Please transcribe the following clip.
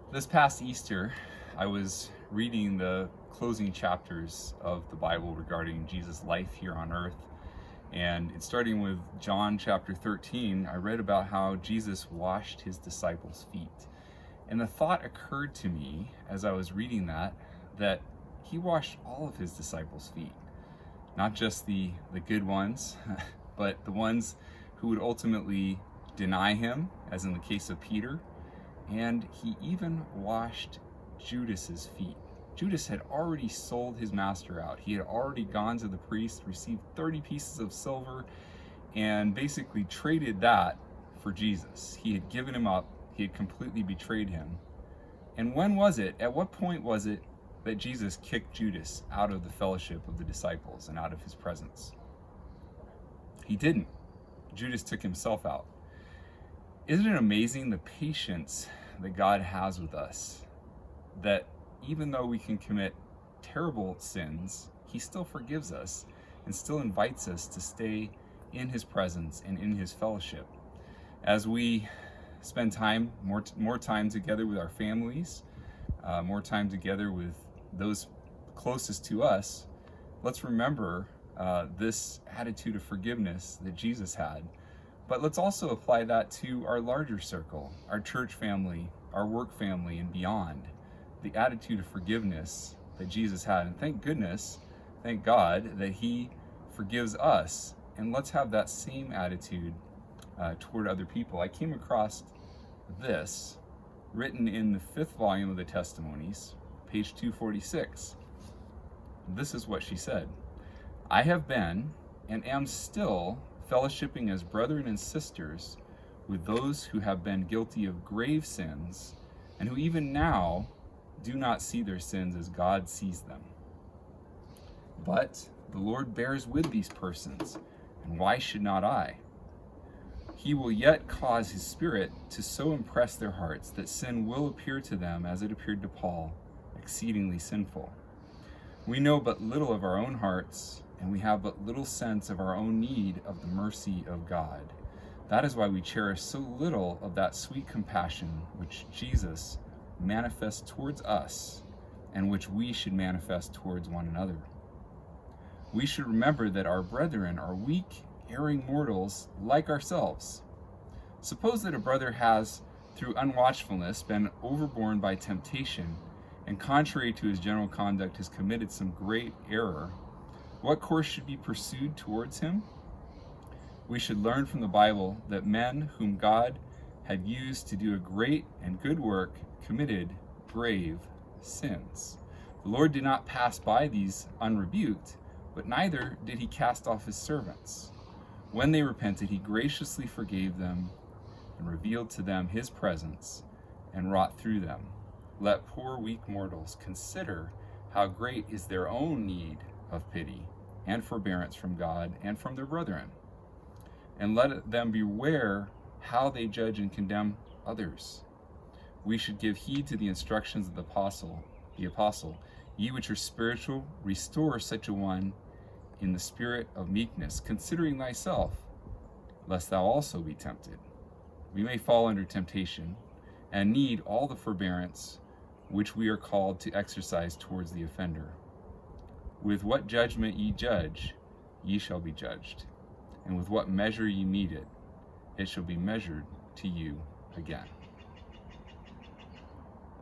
This past Easter, I was reading the closing chapters of the Bible regarding Jesus' life here on earth. And it's starting with John chapter 13, I read about how Jesus washed his disciples' feet. And the thought occurred to me as I was reading that he washed all of his disciples' feet. Not just the good ones, but the ones who would ultimately deny him, as in the case of Peter. And he even washed Judas's feet. Judas had already sold his master out. He had already gone to the priest, received 30 pieces of silver, and basically traded that for Jesus. He had given him up. He had completely betrayed him. And when was it, at what point was it that Jesus kicked Judas out of the fellowship of the disciples and out of his presence? He didn't. Judas took himself out. Isn't it amazing the patience that God has with us? That even though we can commit terrible sins, he still forgives us and still invites us to stay in his presence and in his fellowship. As we spend time, more time together with our families, more time together with those closest to us, let's remember this attitude of forgiveness that Jesus had. But let's also apply that to our larger circle, our church family, our work family, and beyond. The attitude of forgiveness that Jesus had. And thank goodness, thank God, that he forgives us. And let's have that same attitude toward other people. I came across this written in the 5th volume of the Testimonies, page 246. This is what she said. I have been and am still fellowshipping as brethren and sisters with those who have been guilty of grave sins and who even now do not see their sins as God sees them. But the Lord bears with these persons, and why should not I? He will yet cause his Spirit to so impress their hearts that sin will appear to them as it appeared to Paul, exceedingly sinful. We know but little of our own hearts, and we have but little sense of our own need of the mercy of God. That is why we cherish so little of that sweet compassion which Jesus manifests towards us and which we should manifest towards one another. We should remember that our brethren are weak, erring mortals like ourselves. Suppose that a brother has, through unwatchfulness, been overborne by temptation, and contrary to his general conduct has committed some great error. What course should be pursued towards him? We should learn from the Bible that men whom God had used to do a great and good work committed grave sins. The Lord did not pass by these unrebuked, but neither did he cast off his servants. When they repented, he graciously forgave them and revealed to them his presence and wrought through them. Let poor weak mortals consider how great is their own need of pity and forbearance from God and from their brethren. And let them beware how they judge and condemn others. We should give heed to the instructions of the apostle, ye which are spiritual, restore such a one in the spirit of meekness, considering thyself, lest thou also be tempted. We may fall under temptation and need all the forbearance which we are called to exercise towards the offender. With what judgment ye judge, ye shall be judged, and with what measure ye mete it, it shall be measured to you again.